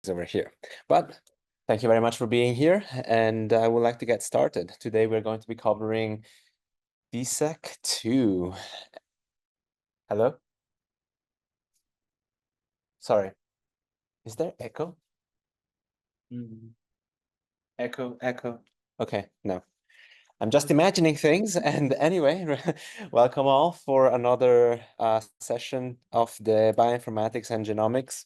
over here. But thank you very much for being here, and I would like to get started. Today we're going to be covering DESeq2. Hello? Sorry. Is there echo? Echo. Okay, no. I'm just imagining things. And anyway, welcome all for another session of the Bioinformatics and Genomics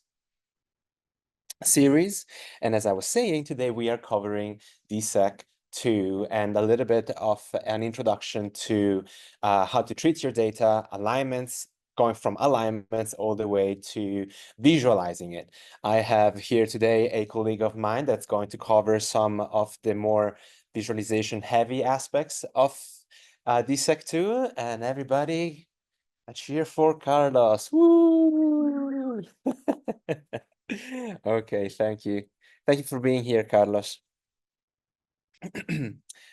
series. And as I was saying, today we are covering DESeq2 and a little bit of an introduction to how to treat your data, alignments, going from alignments all the way to visualizing it. I have here today a colleague of mine that's going to cover some of the more visualization heavy aspects of DESeq2, and everybody a cheer for Carlos. Woo! Okay, thank you. Thank you for being here, Carlos.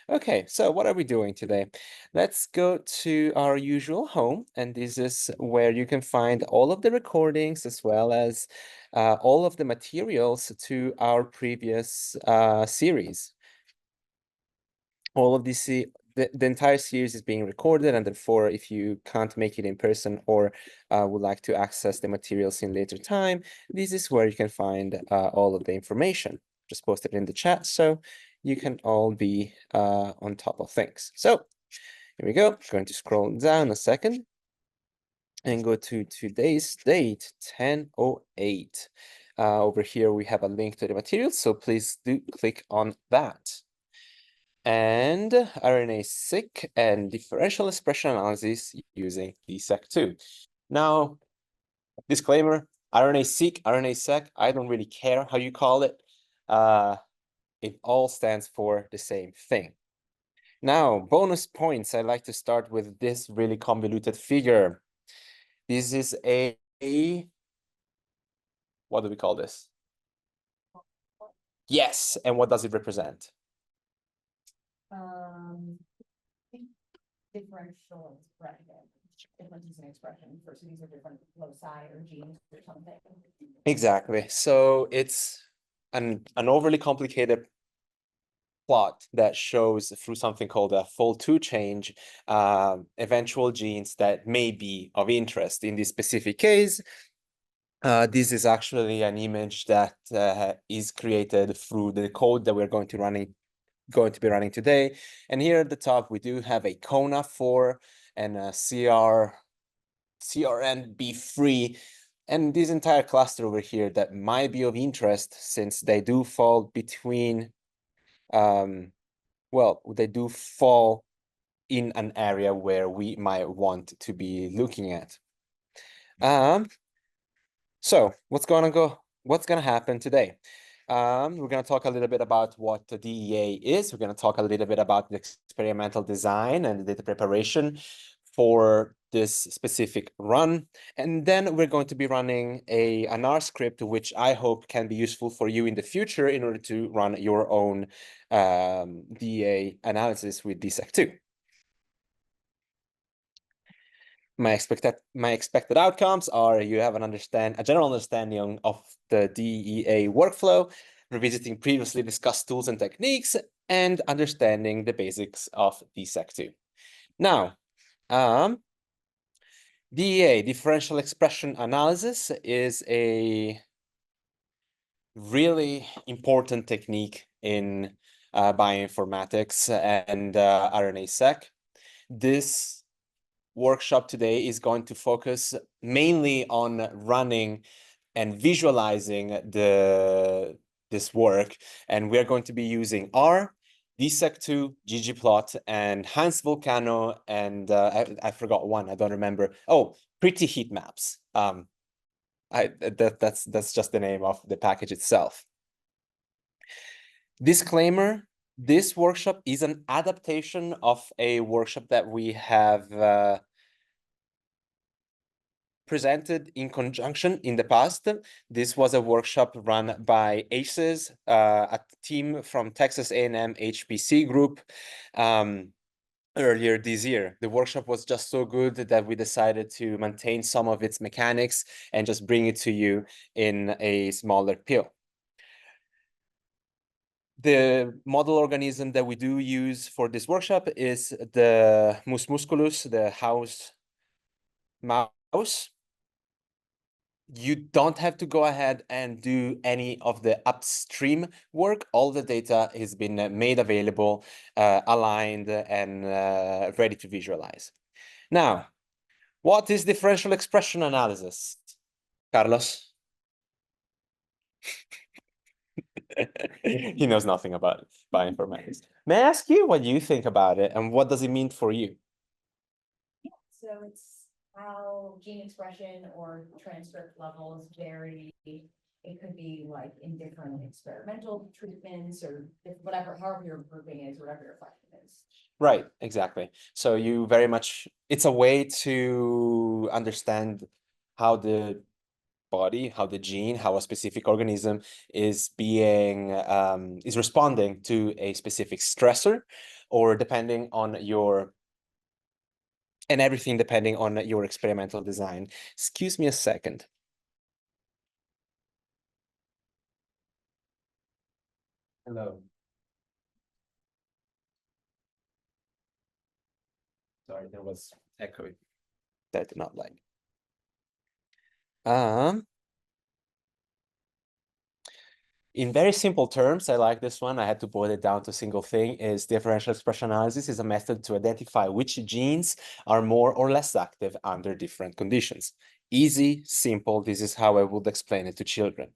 Okay, so what are we doing today? Let's go to our usual home, and this is where you can find all of the recordings as well as all of the materials to our previous series. All of these, the entire series is being recorded, and therefore, if you can't make it in person or would like to access the materials in later time, this is where you can find all of the information. Just post it in the chat so you can all be on top of things. So here we go. I'm going to scroll down a second and go to today's date, 10:08. Over here, we have a link to the materials, so please do click on that. And RNA-seq and differential expression analysis using DESeq2. Now, disclaimer, RNA-seq, RNA-seq, I don't really care how you call it. It all stands for the same thing. Now, bonus points, I like to start with this really convoluted figure. This is a what do we call this? Yes, and what does it represent? Differential expression, differences in expression. So these are different loci or genes or something. Exactly. So it's an overly complicated plot that shows through something called a fold-2 change eventual genes that may be of interest. In this specific case, this is actually an image that is created through the code that we're going to be running today. And here at the top, we do have a CONA4 and a CRNB3, and this entire cluster over here that might be of interest since they do fall between, well, they do fall in an area where we might want to be looking at. So what's gonna happen today? We're going to talk a little bit about what the DEA is. We're going to talk a little bit about the experimental design and the data preparation for this specific run. And then we're going to be running an R script, which I hope can be useful for you in the future in order to run your own DEA analysis with DESeq2. My expected outcomes are you have a general understanding of the DEA workflow, revisiting previously discussed tools and techniques, and understanding the basics of DESeq2. Now, DEA, differential expression analysis, is a really important technique in bioinformatics and RNA-seq. This workshop today is going to focus mainly on running and visualizing this work, and we're going to be using R, DESeq2, ggplot, and Hans Volcano, and I forgot one, I don't remember. Oh, Pretty Heat Maps. That's just the name of the package itself. Disclaimer, this workshop is an adaptation of a workshop that we have presented in conjunction in the past. This was a workshop run by ACES, a team from Texas A&M HPC group, earlier this year. The workshop was just so good that we decided to maintain some of its mechanics and just bring it to you in a smaller pill. The model organism that we do use for this workshop is the mus musculus, the house mouse. You don't have to go ahead and do any of the upstream work. All the data has been made available, aligned, and ready to visualize. Now, what is differential expression analysis? Carlos? He knows nothing about bioinformatics. May I ask you what you think about it and what does it mean for you? Yeah, so it's how gene expression or transcript levels vary. It could be like in different experimental treatments or whatever, however your grouping is, whatever your question is. Right, exactly. So you very much, it's a way to understand how the body, how the gene, how a specific organism is being, is responding to a specific stressor, or depending on your, and everything depending on your experimental design. Excuse me a second. Hello. Sorry, there was echoing. That I did not like. In very simple terms, I like this one. I had to boil it down to a single thing, is differential expression analysis is a method to identify which genes are more or less active under different conditions. Easy, simple. This is how I would explain it to children.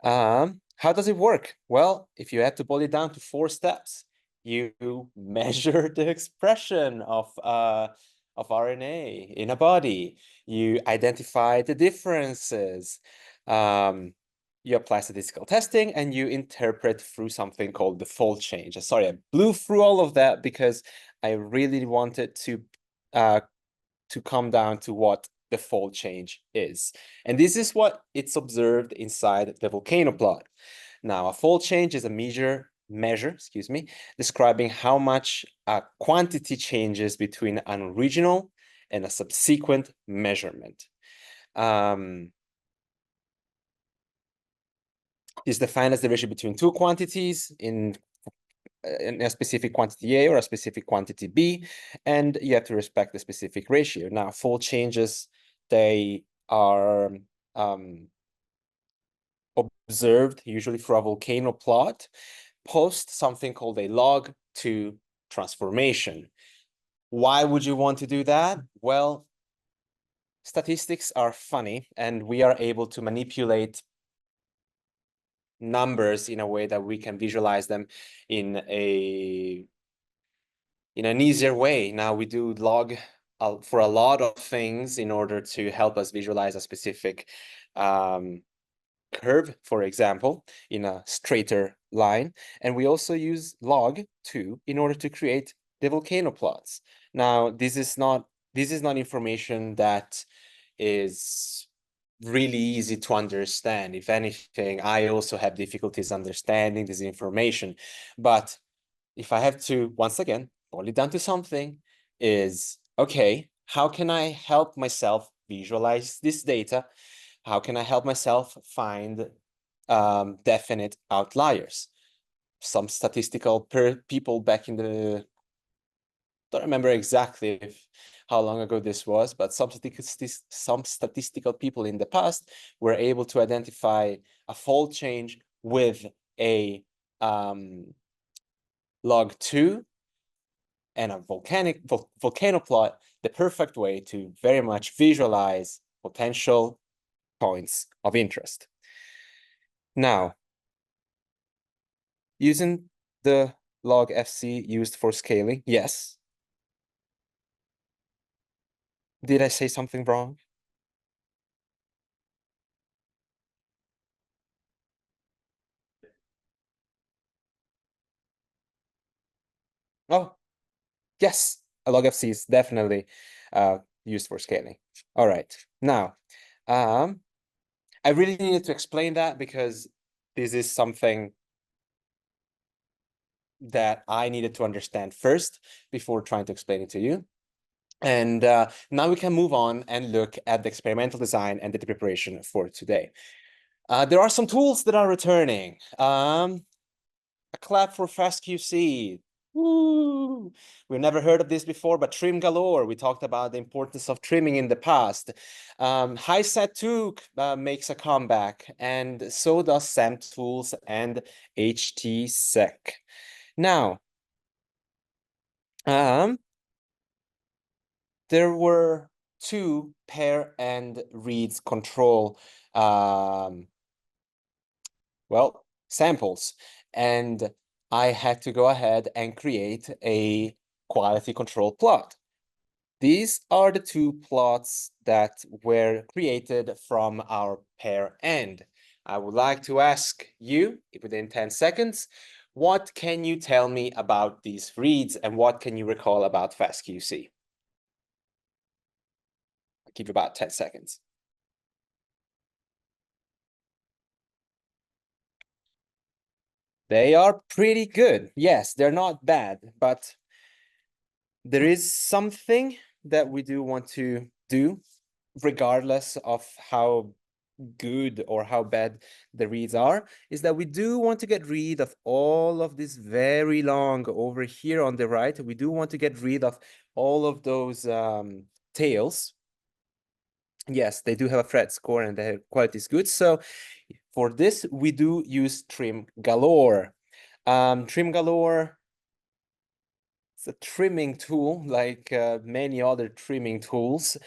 How does it work? Well, if you had to boil it down to 4 steps, you measure the expression of RNA in a body. You identify the differences. You apply statistical testing and you interpret through something called the fold change. Sorry, I blew through all of that because I really wanted to come down to what the fold change is. And this is what it's observed inside the volcano plot. Now, a fold change is a measure, describing how much a quantity changes between an original and a subsequent measurement. Is defined as the ratio between two quantities in a specific quantity A or a specific quantity B, and you have to respect the specific ratio. Now, fold changes, they are observed usually for a volcano plot post something called a log2 transformation. Why would you want to do that? Well, statistics are funny, and we are able to manipulate numbers in a way that we can visualize them in an easier way. Now we do log for a lot of things in order to help us visualize a specific curve, for example, in a straighter line. And we also use log2 in order to create the volcano plots. Now, this is not information that is really easy to understand. If anything, I also have difficulties understanding this information. But if I have to, once again, boil it down to something, is, okay, how can I help myself visualize this data? How can I help myself find definite outliers? Some statistical people back in the, don't remember exactly how long ago this was, but some statistical people in the past were able to identify a fold change with a log2 and a volcano plot, the perfect way to very much visualize potential points of interest. Now, using the log FC used for scaling, yes. Did I say something wrong? Oh, yes, a log FC is definitely used for scaling. All right, now, I really needed to explain that because this is something that I needed to understand first before trying to explain it to you. And now we can move on and look at the experimental design and the preparation for today. There are some tools that are returning. A clap for FastQC. Woo! We've never heard of this before, but trim galore. We talked about the importance of trimming in the past. DESeq2 makes a comeback, and so does SAMtools and DESeq. Now, there were two pair and reads control samples, and I had to go ahead and create a quality control plot. These are the two plots that were created from our pair end. I would like to ask you, within 10 seconds, what can you tell me about these reads and what can you recall about FastQC? I'll give you about 10 seconds. They are pretty good. Yes, they're not bad, but there is something that we do want to do, regardless of how good or how bad the reads are, is that we do want to get rid of all of this very long over here on the right. We do want to get rid of all of those tails. Yes, they do have a Phred score and their quality is good. So for this, we do use trim galore. Trim galore, it's a trimming tool like many other trimming tools.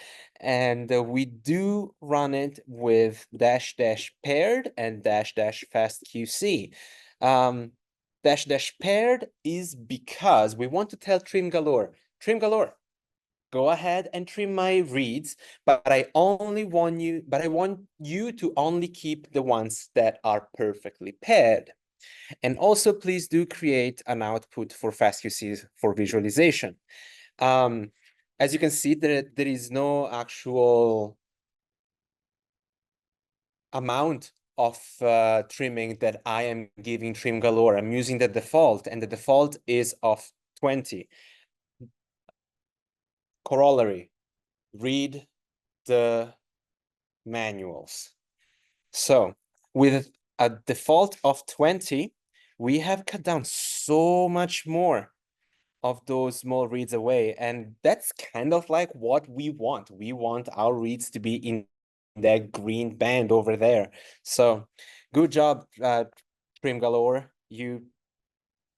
And we do run it with dash dash paired and dash dash fast QC. Dash dash paired is because we want to tell trim galore, go ahead and trim my reads, but I want you to only keep the ones that are perfectly paired. And also, please do create an output for FastQC for visualization. As you can see, there is no actual amount of trimming that I am giving trim galore. I'm using the default, and the default is of 20. Corollary, read the manuals. So with a default of 20, we have cut down so much more of those small reads away. And that's kind of like what we want. We want our reads to be in that green band over there. So good job, Trim Galore. You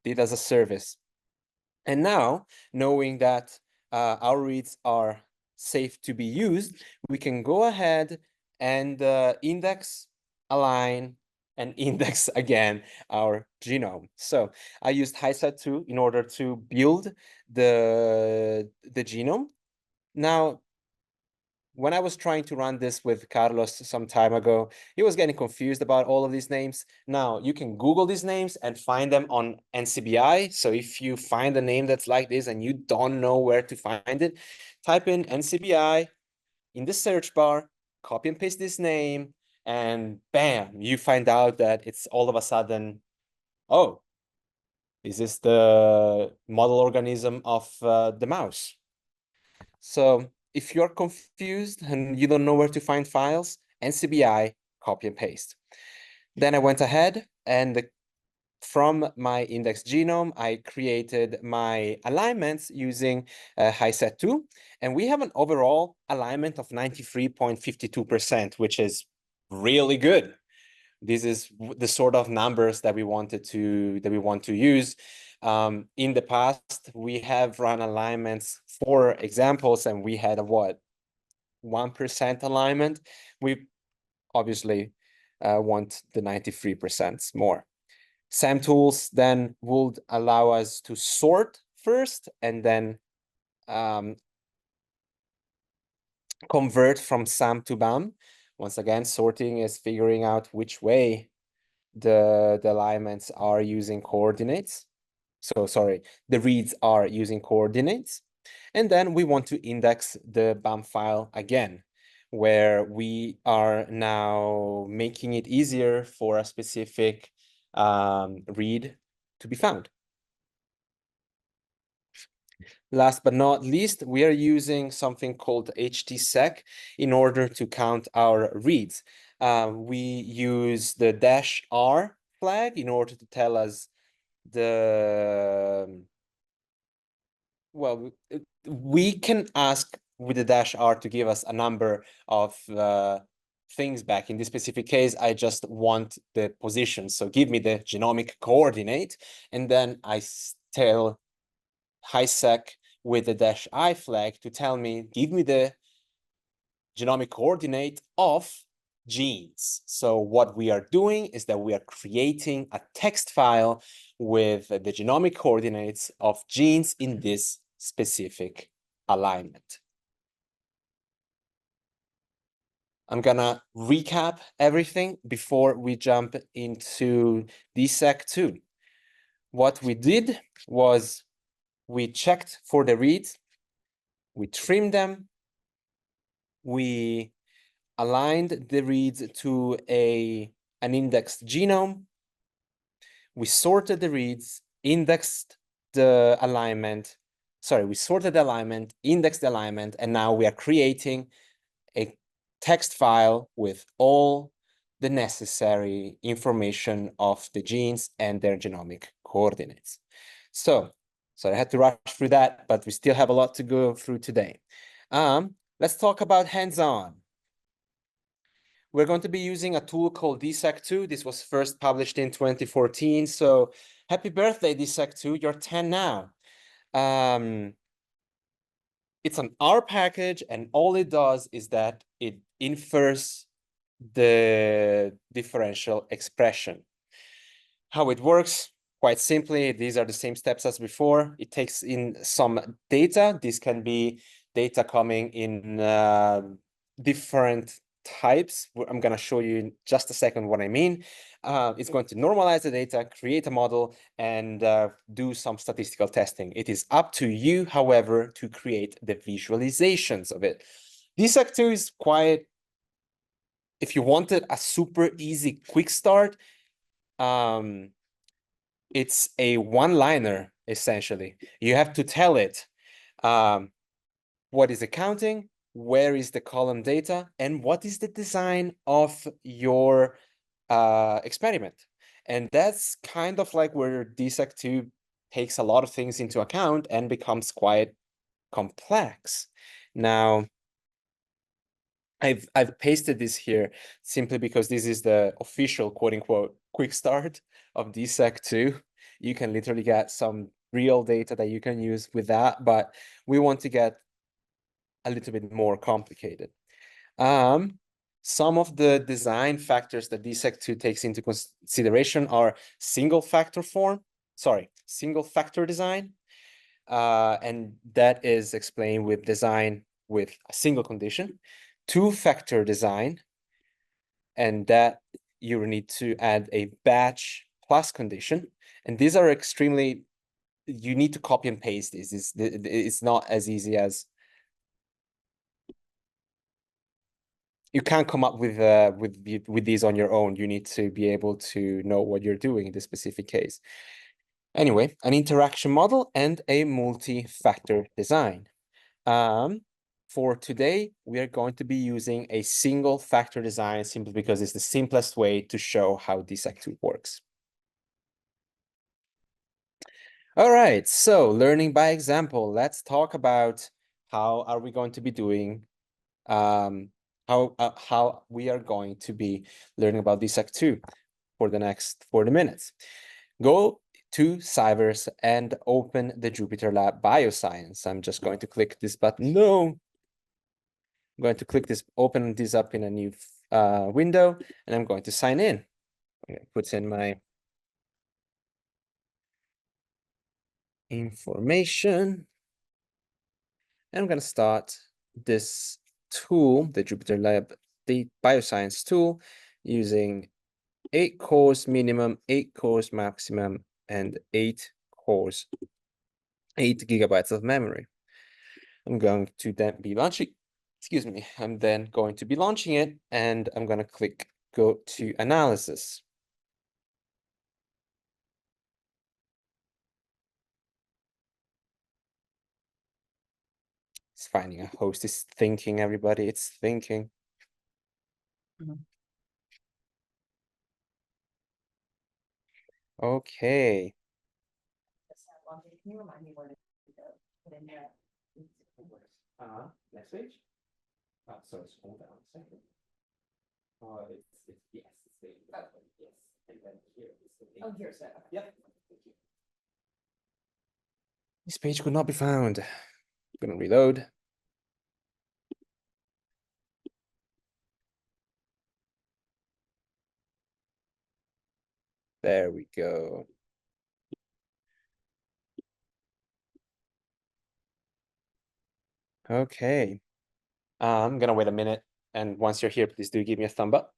did us a service. And now, knowing that our reads are safe to be used, we can go ahead and index, align, and index again our genome. So I used DESeq2 in order to build the genome. Now, when I was trying to run this with Carlos some time ago, he was getting confused about all of these names. Now, you can Google these names and find them on NCBI. So if you find a name that's like this and you don't know where to find it, type in NCBI in the search bar, copy and paste this name, and bam, you find out that it's all of a sudden, oh, is this the model organism of the mouse? So if you're confused and you don't know where to find files, NCBI, copy and paste. Then I went ahead and from my index genome, I created my alignments using DESeq2, and we have an overall alignment of 93.52%, which is really good. This is the sort of numbers that we want to use. In the past, we have run alignments for examples, and we had a 1% alignment. We obviously want the 93% more. SAMtools then would allow us to sort first and then convert from SAM to BAM. Once again, sorting is figuring out which way the alignments are using coordinates. So sorry, the reads are using coordinates. And then we want to index the BAM file again, where we are now making it easier for a specific read to be found. Last but not least, we are using something called DESeq in order to count our reads. We use the -R flag in order to tell us the, well, we can ask with the dash R to give us a number of things back. In this specific case, I just want the position. So give me the genomic coordinate, and then I tell DESeq with the dash I flag to tell me, give me the genomic coordinate of genes. So what we are doing is that we are creating a text file with the genomic coordinates of genes in this specific alignment. I'm gonna recap everything before we jump into DESeq2. What we did was we checked for the reads, we trimmed them, we aligned the reads to an indexed genome. We sorted the reads, indexed the alignment. Sorry, we sorted the alignment, indexed the alignment, and now we are creating a text file with all the necessary information of the genes and their genomic coordinates. So I had to rush through that, but we still have a lot to go through today. Let's talk about hands-on. We're going to be using a tool called DESeq2. This was first published in 2014. So happy birthday, DESeq2. You're 10 now. It's an R package, and all it does is that it infers the differential expression. How it works, quite simply, these are the same steps as before. It takes in some data. This can be data coming in different types. I'm going to show you in just a second what I mean. It's going to normalize the data, create a model, and do some statistical testing. It is up to you, however, to create the visualizations of it. DESeq2 is quite, if you wanted a super easy quick start, it's a one-liner, essentially. You have to tell it what is it counting, where is the column data, and what is the design of your experiment. And that's kind of like where DESeq2 takes a lot of things into account and becomes quite complex. Now, I've pasted this here simply because this is the official quote unquote quick start of DESeq2. You can literally get some real data that you can use with that, but we want to get a little bit more complicated. Some of the design factors that DESeq2 takes into consideration are single factor design. And that is explained with design with a single condition. Two-factor design, and that you need to add a batch plus condition. And these are extremely, you need to copy and paste this. It's not as easy as, you can't come up with these on your own. You need to be able to know what you're doing in this specific case. Anyway, an interaction model and a multi-factor design. For today, we are going to be using a single factor design simply because it's the simplest way to show how DESeq2 works. All right, so learning by example, let's talk about how are we going to be doing, how we are going to be learning about DESeq2 for the next 40 minutes. Go to Cyvers and open the Jupyter Lab Bioscience. I'm just going to click this button. No. I'm going to click this, open this up in a new window, and I'm going to sign in. I'm going to put in my information. And I'm going to start this tool, the Jupyter Lab, the Bioscience tool, using 8 cores minimum, 8 cores maximum, and 8 gigabytes of memory. I'm going to then be launching, excuse me, I'm then going to be launching it, and I'm going to click go to analysis. It's finding a host. It's thinking, everybody. It's thinking. Okay. can you remind me where to go? Put in there. Next page. So scroll down a second. It's yes, it's the yes, and then here is the Oh, here's that. Yep. This page could not be found. I'm gonna reload. There we go. Okay. I'm gonna wait a minute, and once you're here, please do give me a thumb up.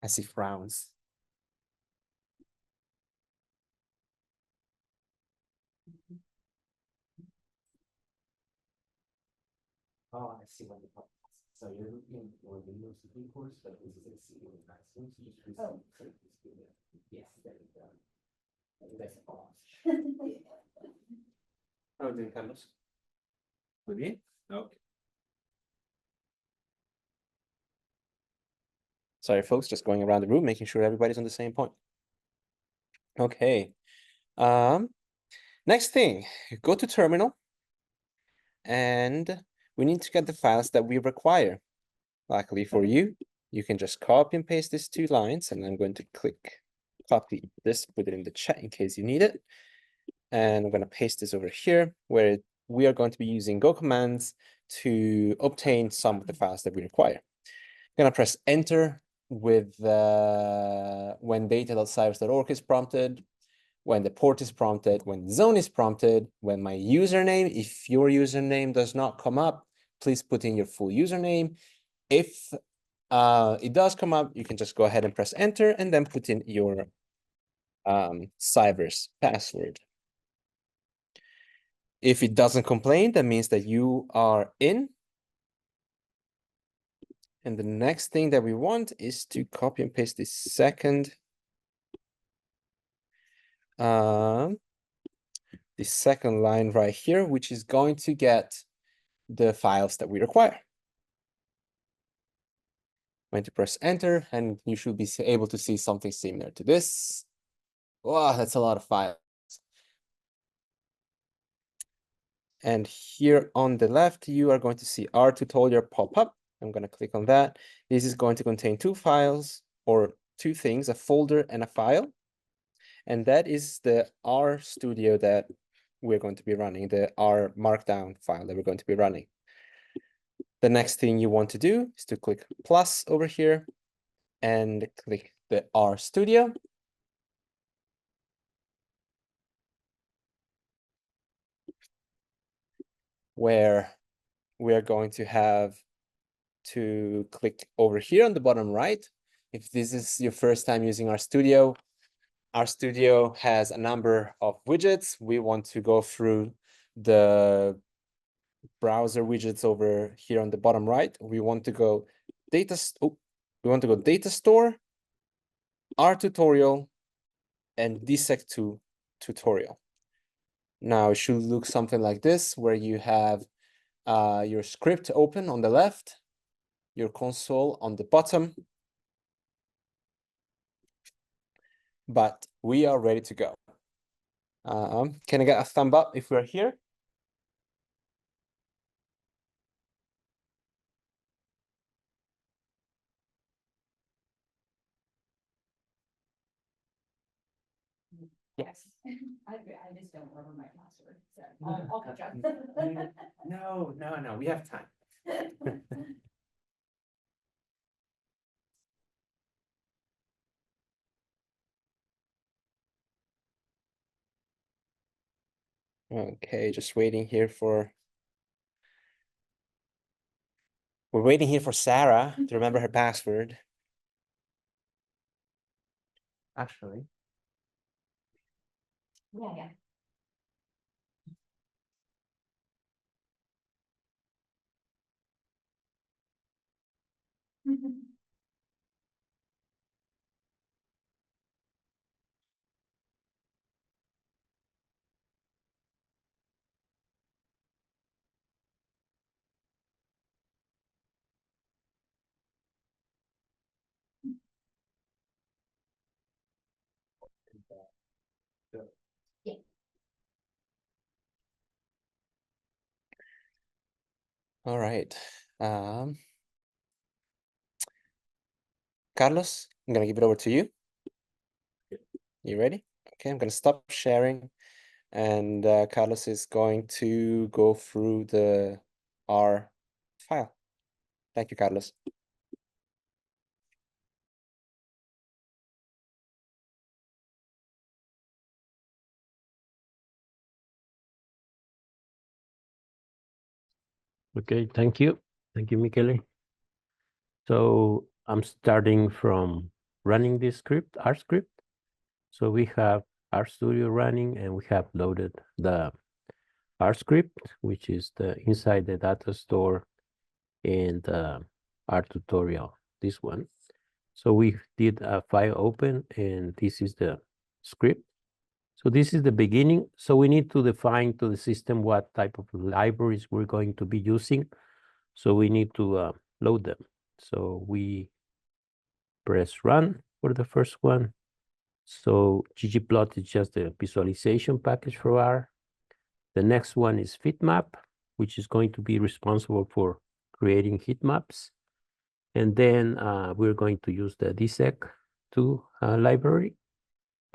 I see frowns. Oh, I see what the problem is. So you're looking for the university course, but this is a senior maximum. So you should Oh. Yes, there you go. That's awesome. Oh, didn't Carlos? Muy bien. Okay. Sorry, folks, just going around the room, making sure everybody's on the same point. Okay. Next thing, go to terminal, and we need to get the files that we require. Luckily for you, you can just copy and paste these 2 lines, and I'm going to click copy this, put it in the chat in case you need it. And I'm going to paste this over here, where we are going to be using Go commands to obtain some of the files that we require. I'm going to press enter with when data.cyrus.org is prompted, when the port is prompted, when zone is prompted, when my username, if your username does not come up, please put in your full username. If it does come up, you can just go ahead and press enter and then put in your Cyrus password. If it doesn't complain, that means that you are in. And the next thing that we want is to copy and paste this second line right here, which is going to get the files that we require. I'm going to press enter, and you should be able to see something similar to this. Wow, that's a lot of files. And here on the left, you are going to see our tutorial pop up. I'm going to click on that. This is going to contain 2 files, or 2 things, a folder and a file. And that is the R studio that we're going to be running, the R markdown file that we're going to be running. The next thing you want to do is to click plus over here and click the R studio. Where we are going to have to click over here on the bottom right. If this is your first time using our studio has a number of widgets. We want to go through the browser widgets over here on the bottom right. We want to go data store, R tutorial, and DESeq2 tutorial. Now it should look something like this, where you have your script open on the left, your console on the bottom. But we are ready to go. Can I get a thumb up if we're here? Yes. I just don't remember my password, so I'll catch up. No, we have time. Okay, just waiting here for. We're waiting here for Sarah to remember her password. Actually. Yeah. Yeah. All right. Carlos, I'm gonna give it over to you. You ready? Okay, I'm gonna stop sharing, and Carlos is going to go through the R file. Thank you, Carlos. Okay, thank you. Thank you, Michele. So I'm starting from running this script, R script. So we have RStudio running and we have loaded the R script, which is the inside the data store and R tutorial, this one. So we did a file open and this is the script. So this is the beginning. So we need to define to the system what type of libraries we're going to be using. So we need to load them. So we press run for the first one. So ggplot is just a visualization package for R. The next one is fitmap, which is going to be responsible for creating heat maps. And then we're going to use the DESeq2 library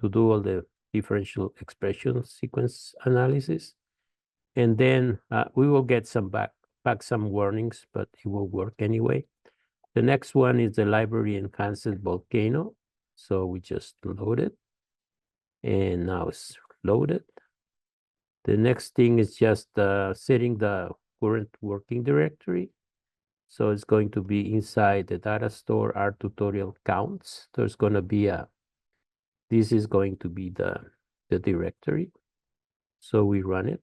to do all the differential expression sequence analysis. And then we will get back some warnings, but it will work anyway. The next one is the library enhanced volcano. So we just load it. And now it's loaded. The next thing is just setting the current working directory. So it's going to be inside the data store R tutorial counts. There's going to be this is going to be the directory. So we run it.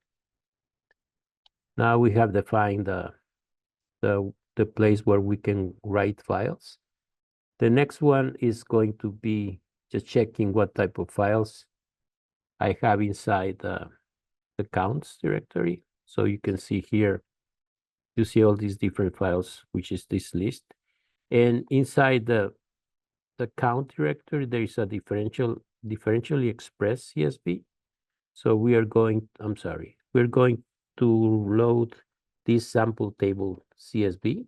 Now we have defined the place where we can write files. The next one is going to be just checking what type of files I have inside the counts directory. So you can see here, you see all these different files, which is this list. And inside the count directory, there is a differentially expressed CSV. So we're going to load this sample table CSV.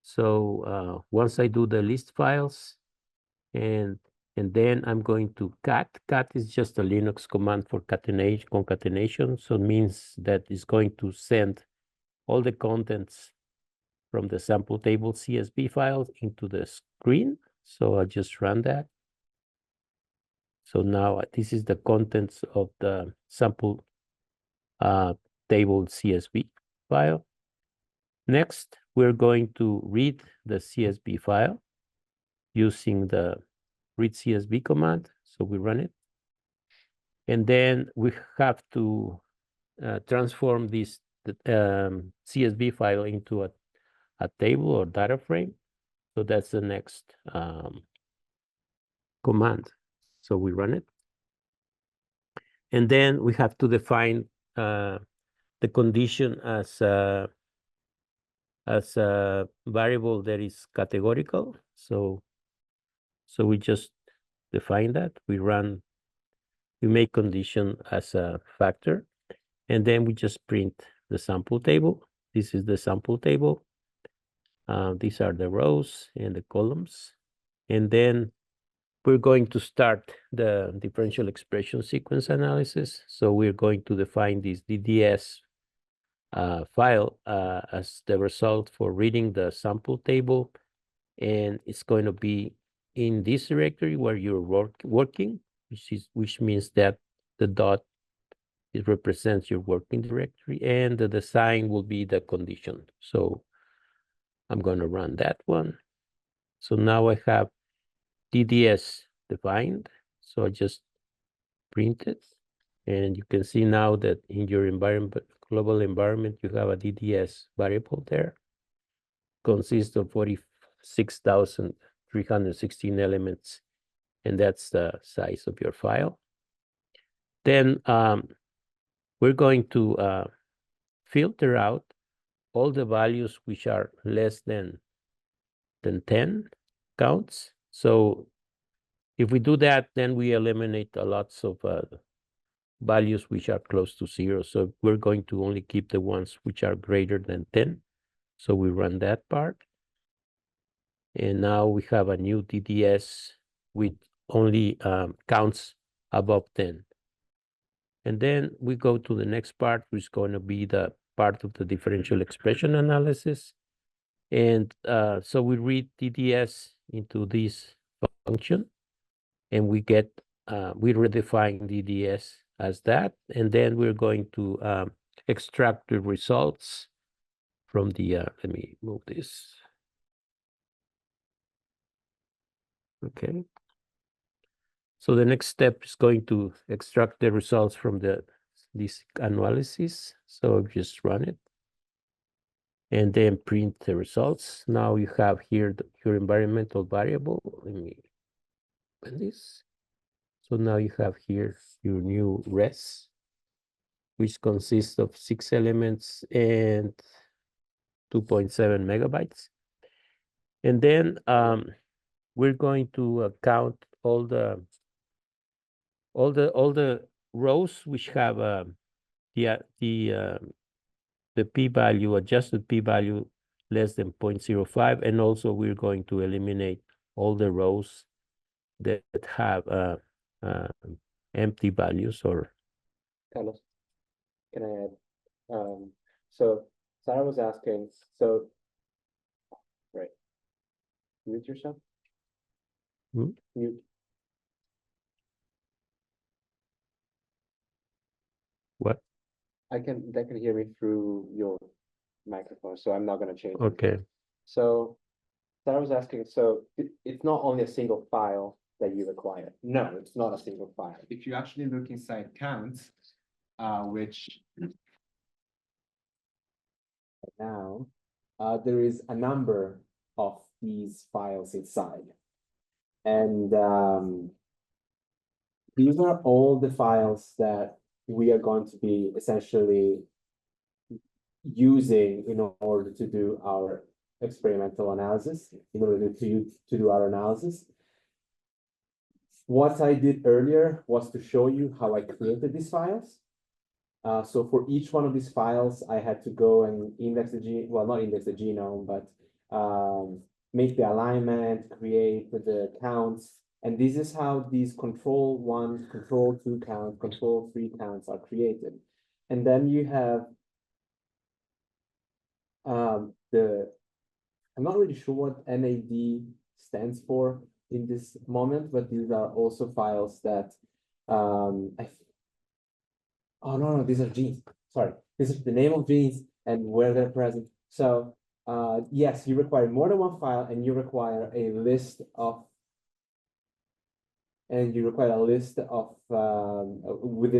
So once I do the list files, and then I'm going to cat. Cat is just a Linux command for concatenation. So it means that it's going to send all the contents from the sample table CSV file into the screen. So I'll just run that. So now this is the contents of the sample table CSV file. Next, we're going to read the CSV file using the read CSV command. So we run it. And then we have to transform this CSV file into a table or data frame. So that's the next command. So we run it. And then we have to define the condition as a variable that is categorical. So we just define that. We make condition as a factor, and then we just print the sample table. This is the sample table. These are the rows and the columns. And then we're going to start the differential expression sequence analysis. So we're going to define this DDS file as the result for reading the sample table. And it's going to be in this directory where you're working, which means that the dot, it represents your working directory, and the sign will be the condition. So I'm going to run that one. So now I have DDS defined. So I just print it. And you can see now that in your global environment, you have a DDS variable there. Consists of 6,316 elements, and that's the size of your file. Then we're going to filter out all the values which are less than 10 counts. So if we do that, then we eliminate a lots of values which are close to 0. So we're going to only keep the ones which are greater than 10. So we run that part. And now we have a new DDS with only counts above 10. And then we go to the next part, which is going to be the part of the differential expression analysis. And so we read DDS into this function, and we get, we redefine DDS as that. And then we're going to extract the results from the, let me move this. Okay. So the next step is going to extract the results from this analysis. So just run it and then print the results. Now you have here your environmental variable. Let me open this. So now you have here your new res, which consists of 6 elements and 2.7 megabytes. And then we're going to count all the rows which have the p-value, adjusted p-value less than 0.05, and also we're going to eliminate all the rows that have empty values. Or Carlos, can I add? So Sarah was asking, so, right, mute yourself. Mute. What? They can hear me through your microphone, so I'm not going to change it. Okay. So Sarah was asking, so it's not only a single file that you require. No, it's not a single file. If you actually look inside counts, which now there is a number of these files inside. And these are all the files that we are going to be essentially using in order to do our experimental analysis, in order to do our analysis. What I did earlier was to show you how I created these files. So for each one of these files, I had to go and index the genome, well, not index the genome, but make the alignment, create the counts. And this is how these control 1, control 2 counts, control 3 counts are created. And then you have I'm not really sure what NAD stands for in this moment, but these are also files that oh no, these are genes. Sorry, this is the name of genes and where they're present. So yes, you require more than one file, and you require a list of within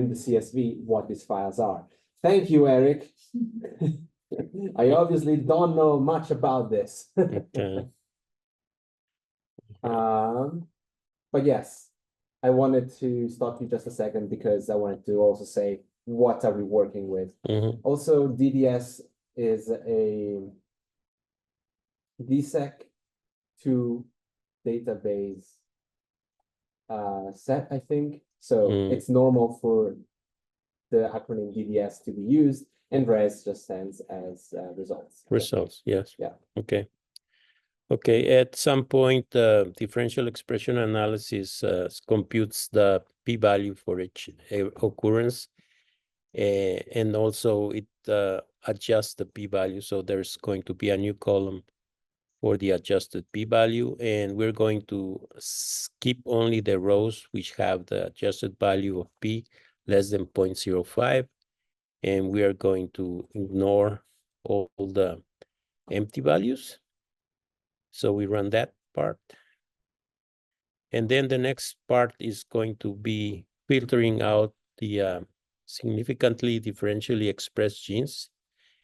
the CSV what these files are. Thank you, Eric. I obviously don't know much about this. Okay. But yes, I wanted to stop you just a second because I wanted to also say, what are we working with? Also, DDS is a DESeq2 database set, I think. So it's normal for the acronym DDS to be used, and res just stands as results. Results, yes. Yeah. Okay. Okay, at some point, differential expression analysis computes the p-value for each occurrence, and also it adjusts the p-value. So there's going to be a new column for the adjusted p-value, and we're going to skip only the rows which have the adjusted value of p less than 0.05, and we are going to ignore all the empty values. So we run that part. And then the next part is going to be filtering out the significantly differentially expressed genes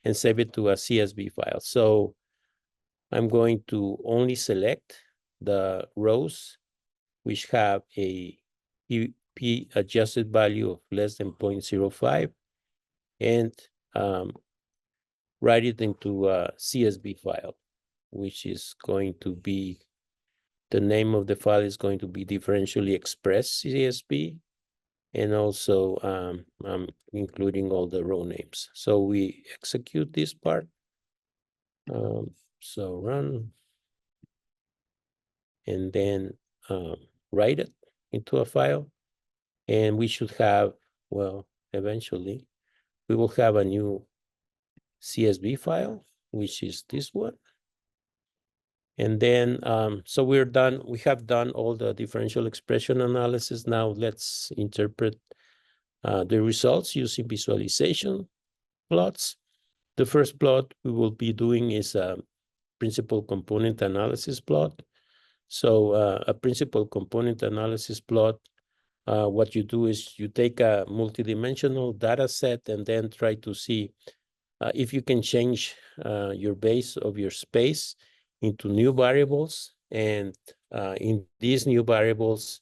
and save it to a CSV file. So I'm going to only select the rows which have a p adjusted value of less than 0.05 and write it into a CSV file, which is going to be, the name of the file is going to be differentially expressed CSV, and also I'm including all the row names. So we execute this part. So run, and then write it into a file, and we should have, well, eventually, we will have a new CSV file, which is this one. And then, so we're done. We have done all the differential expression analysis. Now let's interpret the results using visualization plots. The first plot we will be doing is a principal component analysis plot. So a principal component analysis plot, what you do is you take a multidimensional data set and then try to see if you can change your base of your space into new variables. And in these new variables,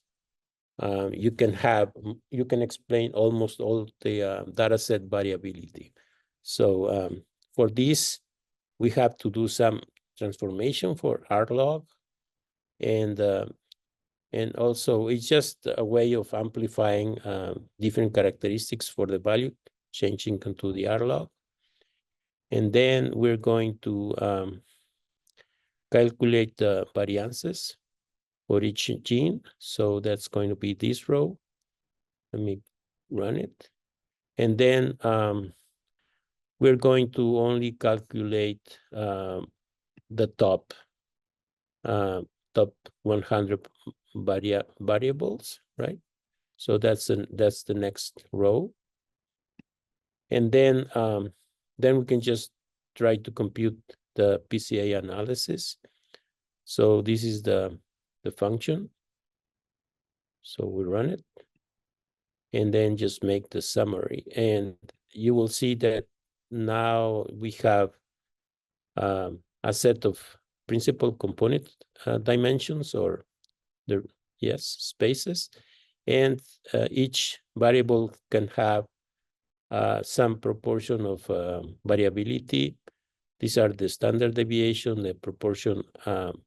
you can explain almost all the data set variability. So for this, we have to do some transformation for R-log, and also it's just a way of amplifying different characteristics for the value, changing into the R-log. And then we're going to calculate the variances for each gene. So that's going to be this row. Let me run it. And then we're going to only calculate the top 100 variables, right? So that's the next row. And then we can just try to compute the PCA analysis. So this is the function. So we run it and then just make the summary. And you will see that now we have a set of principal component dimensions, or spaces, and each variable can have some proportion of variability. These are the standard deviation, the proportion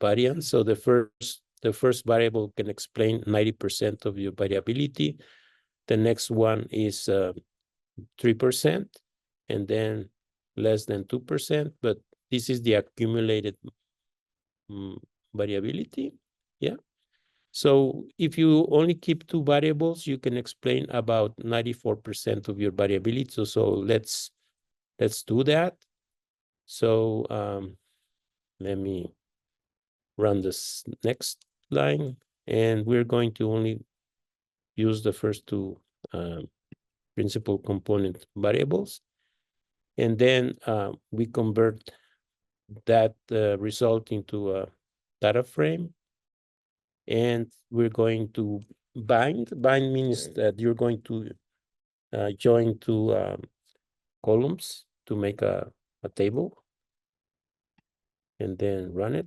variance. So the first variable can explain 90% of your variability. The next one is 3%, and then less than 2%, but this is the accumulated variability. Yeah. So if you only keep two variables, you can explain about 94% of your variability. So let's do that. So let me run this next line, and we're going to only use the first two principal component variables. And then we convert that result into a data frame. And we're going to bind. Bind means that you're going to join two columns to make a table, and then run it.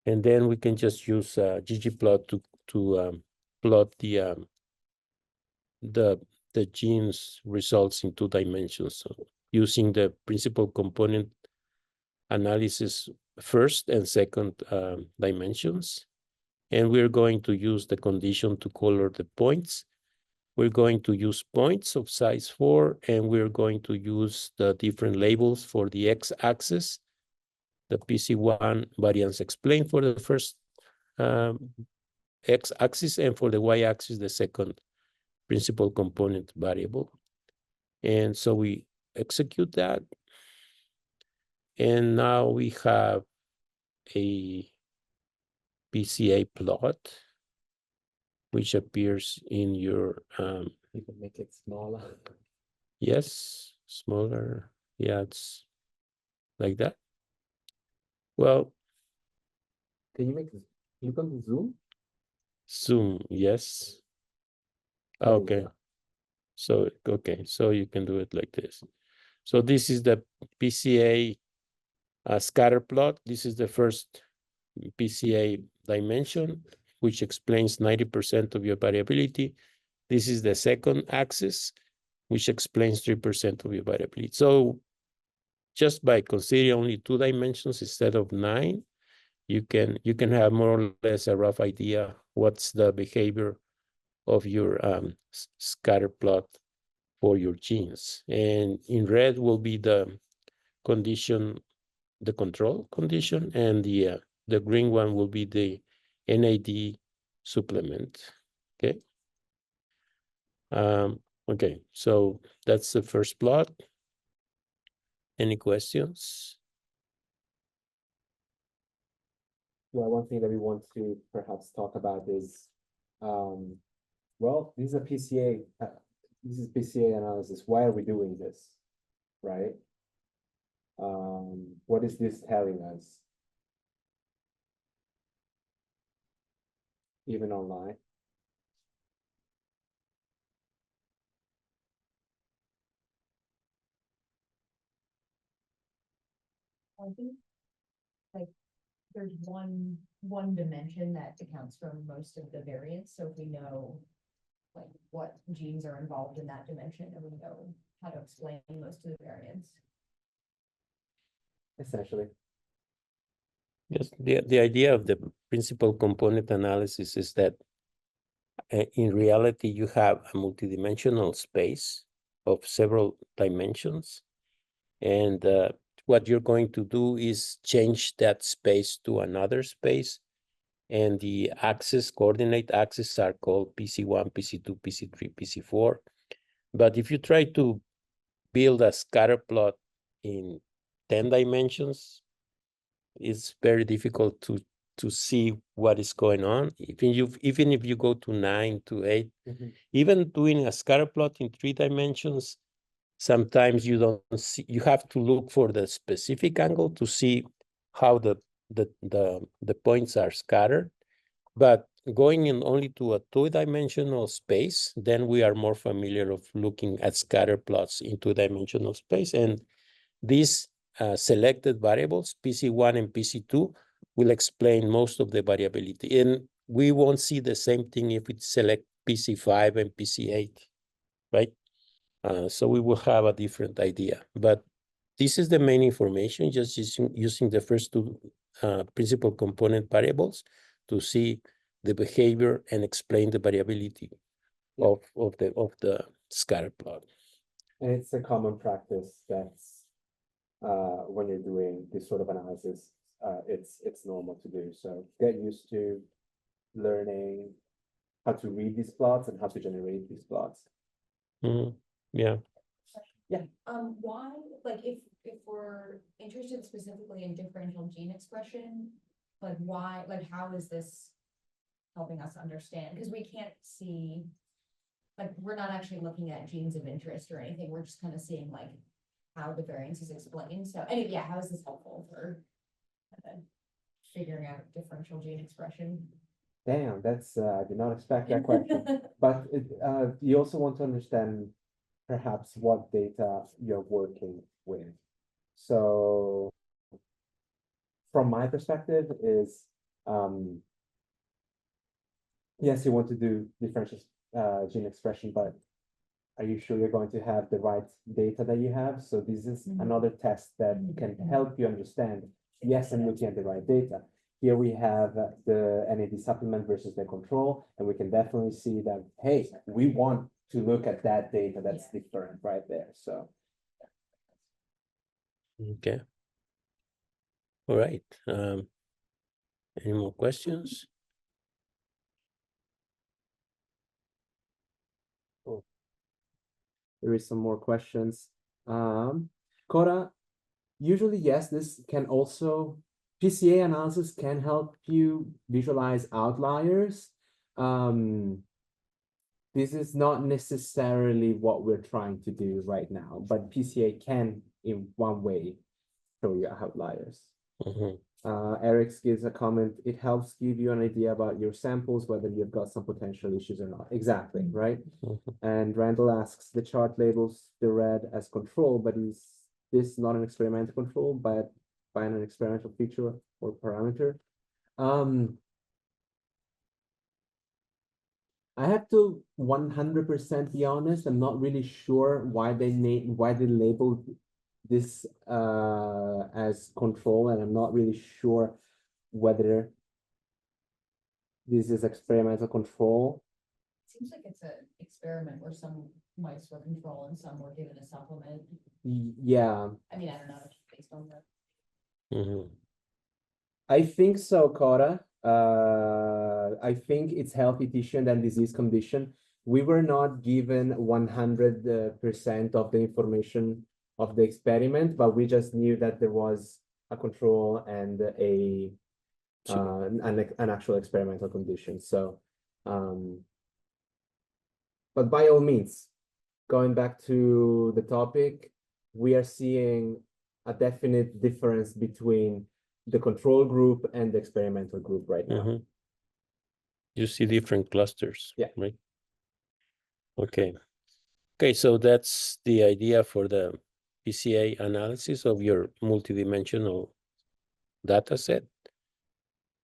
And then we can just use ggplot to plot the genes results in 2 dimensions. So using the principal component analysis first and second dimensions. And we're going to use the condition to color the points. We're going to use points of size 4, and we're going to use the different labels for the x-axis, the PC1 variance explained for the first x-axis, and for the y-axis, the second principal component variable. And so we execute that. And now we have a PCA plot, which appears in your You can make it smaller. yes, smaller. Yeah, it's like that. Well, Can you make this? You can zoom? zoom, yes. There you Okay. go. So you can do it like this. So this is the PCA a scatter plot. This is the first PCA dimension, which explains 90% of your variability. This is the second axis, which explains 3% of your variability. So just by considering only 2 dimensions instead of 9, you can have more or less a rough idea what's the behavior of your scatter plot for your genes. And in red will be the condition, the control condition, and the green one will be the NAD supplement. Okay. Okay, so that's the first plot. Any questions? Well, one thing that we want to perhaps talk about is, well, this is a PCA, this is PCA analysis. Why are we doing this, right? What is this telling us? Even online. I think like there's one dimension that accounts for most of the variance. So if we know like what genes are involved in that dimension, and we know how to explain most of the variance. Essentially. Yes, the idea of the principal component analysis is that in reality, you have a multidimensional space of several dimensions. And what you're going to do is change that space to another space. And the axis, coordinate axes are called PC1, PC2, PC3, PC4. But if you try to build a scatter plot in 10 dimensions, it's very difficult to see what is going on. Even if you go to 9 to 8, even doing a scatter plot in 3 dimensions, sometimes you don't see, you have to look for the specific angle to see how the points are scattered. But going in only to a 2-dimensional space, then we are more familiar of looking at scatter plots in 2-dimensional space. And these selected variables, PC1 and PC2, will explain most of the variability. And we won't see the same thing if we select PC5 and PC8, right? So we will have a different idea. But this is the main information, just using the first 2 principal component variables to see the behavior and explain the variability of the scatter plot. And it's a common practice that's when you're doing this sort of analysis, it's normal to do. So get used to learning how to read these plots and how to generate these plots. Yeah. Why, like, if we're interested specifically in differential gene expression, like why, like, how is this helping us understand? Because we can't see, like, we're not actually looking at genes of interest or anything. We're just kind of seeing like how the variance is explained. So anyway, yeah, how is this helpful for figuring out differential gene expression? Damn, that's I did not expect that question. But you also want to understand perhaps what data you're working with. So from my perspective is, yes, you want to do differential gene expression, but are you sure you're going to have the right data that you have? So this is another test that can help you understand, yes, I'm looking at the right data. Here we have the NAD supplement versus the control, and we can definitely see that, hey, we want to look at that data that's different right there. So. Okay. All right. Any more questions? Oh. There is some more questions. Cora, usually, yes, this can also, PCA analysis can help you visualize outliers. This is not necessarily what we're trying to do right now, but PCA can, in one way, show you outliers. Eric gives a comment, it helps give you an idea about your samples, whether you've got some potential issues or not. Exactly, right? And Randall asks, the chart labels the red as control, but is this not an experimental control? But find an experimental feature or parameter. I have to 100% be honest. I'm not really sure why they labeled this as control, and I'm not really sure whether this is experimental control. Seems like it's an experiment where some mice were control and some were given a supplement. Yeah, I mean, I don't know, it's based on the. Mhm. I think so, Cora. I think it's healthy tissue and then disease condition. We were not given 100% of the information of the experiment, but we just knew that there was a control and an actual experimental condition. So, but by all means, going back to the topic, we are seeing a definite difference between the control group and the experimental group right now. Mhm. You see different clusters, Yeah. right? Okay. Okay, so that's the idea for the PCA analysis of your multidimensional data set.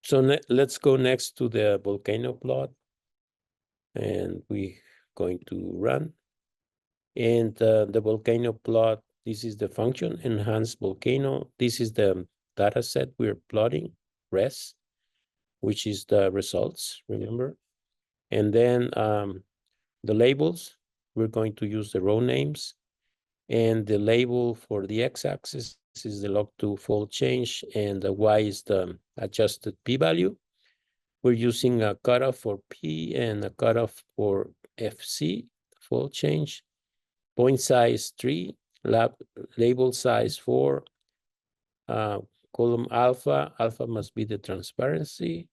So let's go next to the volcano plot, and we're going to run. And the volcano plot, this is the function, enhanced volcano. This is the data set we're plotting, res, which is the results, remember? And then the labels, we're going to use the row names. And the label for the x-axis is the log2 fold change, and the y is the adjusted p-value. We're using a cutoff for p and a cutoff for fc, fold change. Point size 3, label size 4, column alpha, alpha must be the transparency.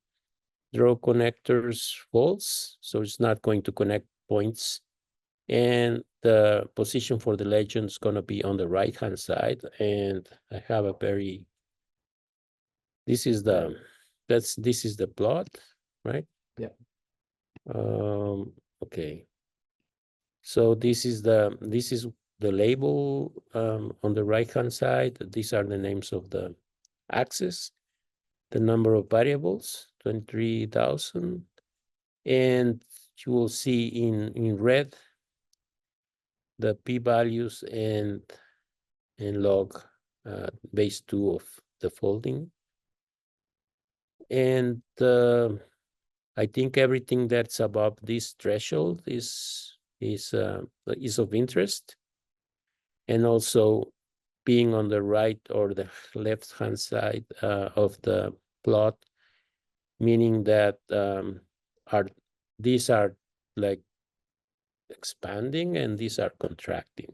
Draw connectors false, so it's not going to connect points. And the position for the legend is going to be on the right-hand side. And I have a very, this is the plot, right? Yeah. Okay. So this is the label on the right-hand side. These are the names of the axis, the number of variables, 23,000. And you will see in red the p-values and log base 2 of the folding. And I think everything that's above this threshold is of interest. And also being on the right or the left-hand side of the plot, meaning that these are like expanding and these are contracting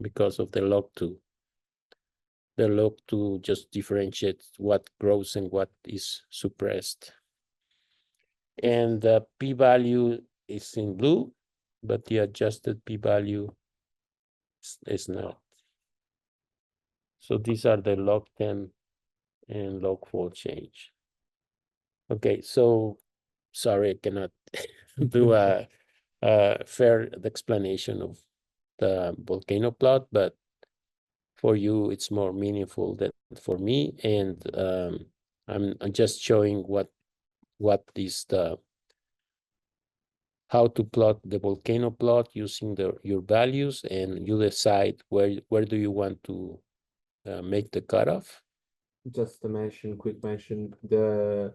because of the log2. The log2 just differentiates what grows and what is suppressed. And the p-value is in blue, but the adjusted p-value is not. So these are the log 10 and log 4 change. Okay, so sorry, I cannot do a fair explanation of the volcano plot, but for you, it's more meaningful than for me. And I'm just showing what is how to plot the volcano plot using your values, and you decide where do you want to make the cutoff. Just to quick mention, the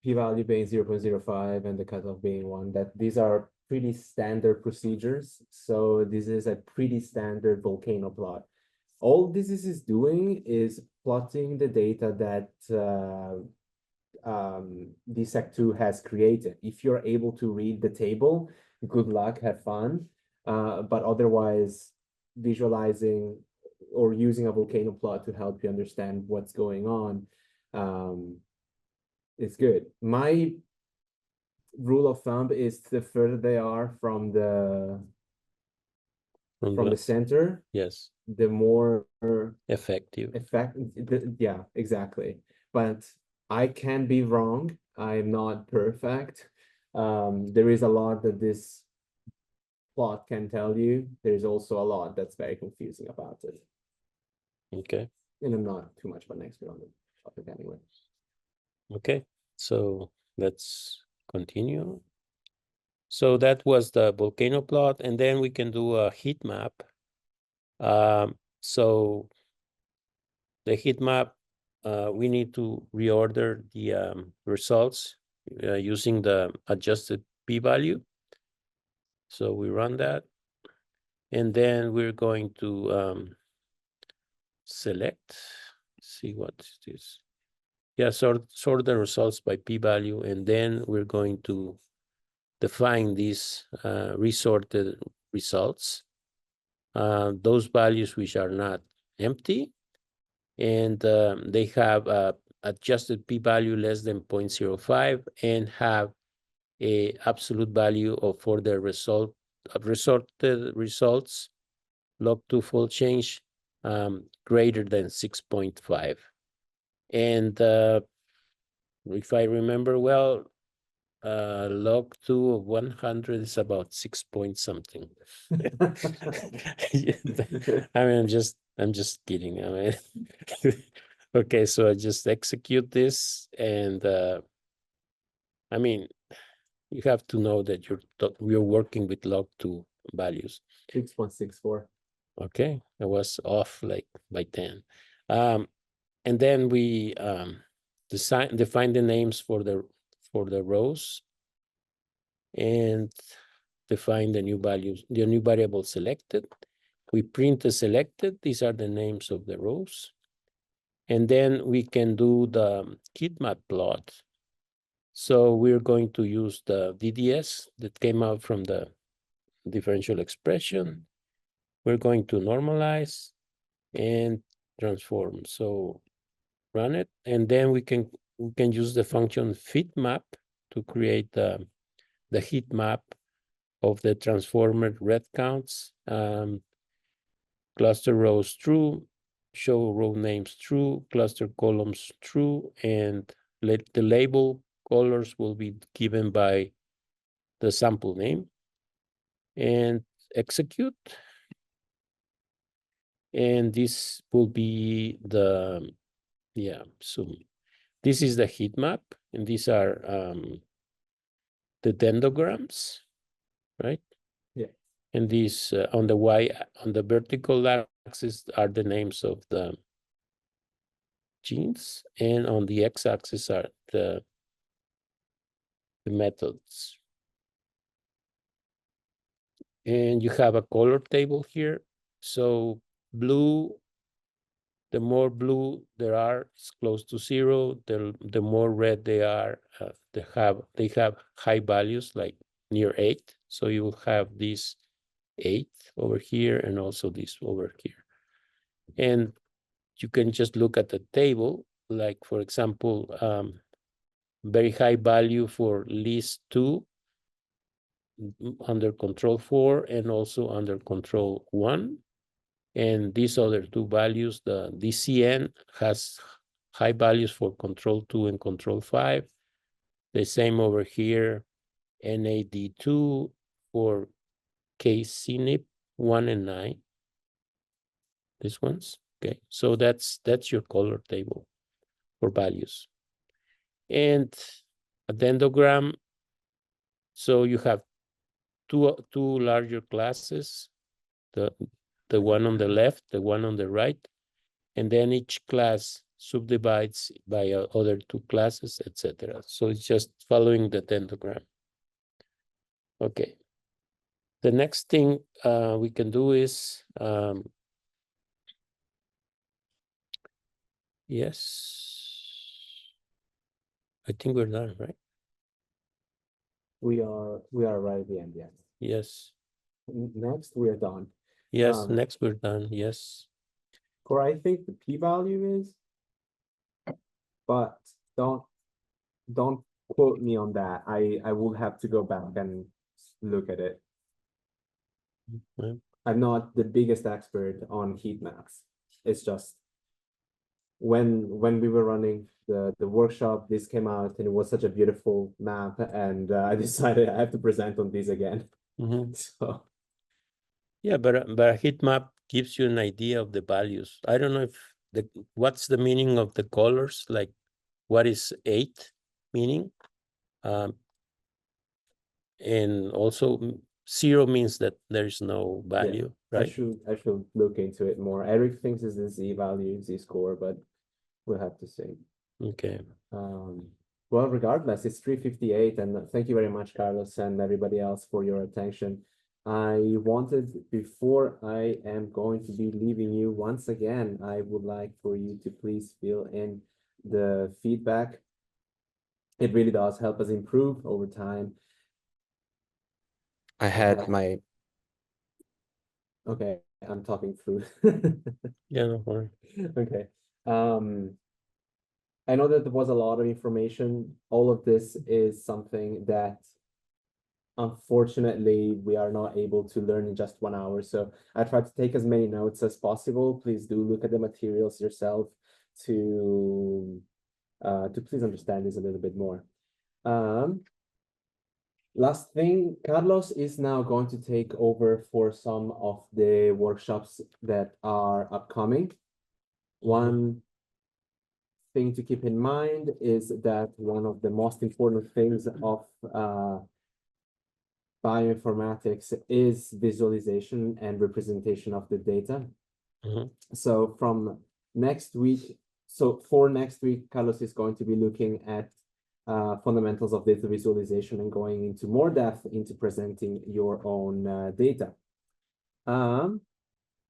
p-value being 0.05 and the cutoff being 1, that these are pretty standard procedures. So this is a pretty standard volcano plot. All this is doing is plotting the data that DESeq2 has created. If you're able to read the table, good luck, have fun. But otherwise, visualizing or using a volcano plot to help you understand what's going on is good. My rule of thumb is the further they are from the center, yes, the more effective. Yeah, exactly. But I can be wrong. I'm not perfect. There is a lot that this plot can tell you. There's also a lot that's very confusing about it. Okay. And I'm not too much of an expert on the topic anyway. Okay, so let's continue. So that was the volcano plot, and then we can do a heat map. So the heat map, we need to reorder the results using the adjusted p-value. So we run that, and then we're going to select, see what is this. Yeah, sort the results by p-value, and then we're going to define these resorted results, those values which are not empty, and they have adjusted p-value less than 0.05 and have a absolute value of for the resorted results log2 fold change greater than 6.5. And if I remember well, log2 of 100 is about 6 point something. I mean, I'm just kidding. I mean, okay, so I just execute this, and I mean, you have to know that you're working with log2 values. 6.64. Okay, I was off like by 10. And then we define the names for the rows and define the new values, the new variable selected. We print the selected. These are the names of the rows. And then we can do the heat map plot. So we're going to use the DDS that came out from the differential expression. We're going to normalize and transform. So run it, and then we can use the function fitmap to create the heat map of the transformer red counts, cluster rows true, show row names true, cluster columns true, and the label colors will be given by the sample name, and execute. And this will be the, yeah, so this is the heat map, and these are the dendrograms, right? Yeah. And these on the vertical axis are the names of the genes, and on the x-axis are the methods. And you have a color table here. So blue, the more blue there are, it's close to 0. The more red they are, they have high values like near 8. So you will have this 8 over here and also this over here. And you can just look at the table, like for example, very high value for list 2 under control 4 and also under control 1. And these other two values, the DCN has high values for control 2 and control 5. The same over here, NAD2 for KCNIP 1 and 9. These ones, okay. So that's your color table for values. And a dendrogram, so you have two larger classes, the one on the left, the one on the right, and then each class subdivides by other two classes, etc. So it's just following the dendrogram. Okay. The next thing we can do is, yes, I think we're done, right? We are right at the end, yes. Yes. Next, we're done. Yes, next we're done, yes. Or I think the p-value is, but don't quote me on that. I will have to go back and look at it. Right. I'm not the biggest expert on heat maps. It's just when we were running the workshop, this came out and it was such a beautiful map, and I decided I have to present on this again. So yeah, but a heat map gives you an idea of the values. I don't know if what's the meaning of the colors? Like, what is 8 meaning? And also 0 means that there is no value, I right? should look into it more. Eric thinks it's the Z value, Z score, but we'll have to see. Okay. Well, regardless, it's 3:58, and thank you very much, Carlos, and everybody else for your attention. I wanted, before I am going to be leaving you once again, I would like for you to please fill in the feedback. It really does help us improve over time. I had my Okay, I'm talking through. Yeah, no worry. Okay. I know that there was a lot of information. All of this is something that unfortunately we are not able to learn in just 1 hour. So I try to take as many notes as possible. Please do look at the materials yourself to please understand this a little bit more. Last thing, Carlos is now going to take over for some of the workshops that are upcoming. One thing to keep in mind is that one of the most important things of bioinformatics is visualization and representation of the data. So from next week, for next week, Carlos is going to be looking at fundamentals of data visualization and going into more depth into presenting your own data.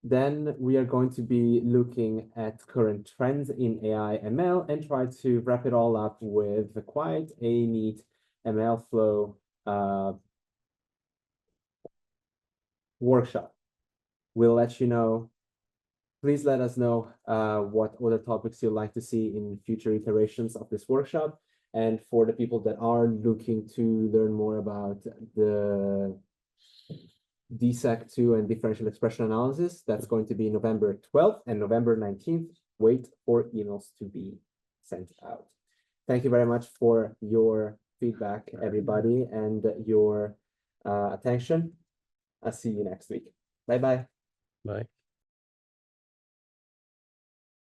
Then we are going to be looking at current trends in AI ML and try to wrap it all up with quite a neat ML flow workshop. We'll let you know. Please let us know what other topics you'd like to see in future iterations of this workshop. And for the people that are looking to learn more about the DESeq2 and differential expression analysis, that's going to be November 12th and November 19th. Wait for emails to be sent out. Thank you very much for your feedback, everybody, and your attention. I'll see you next week. Bye-bye. Bye.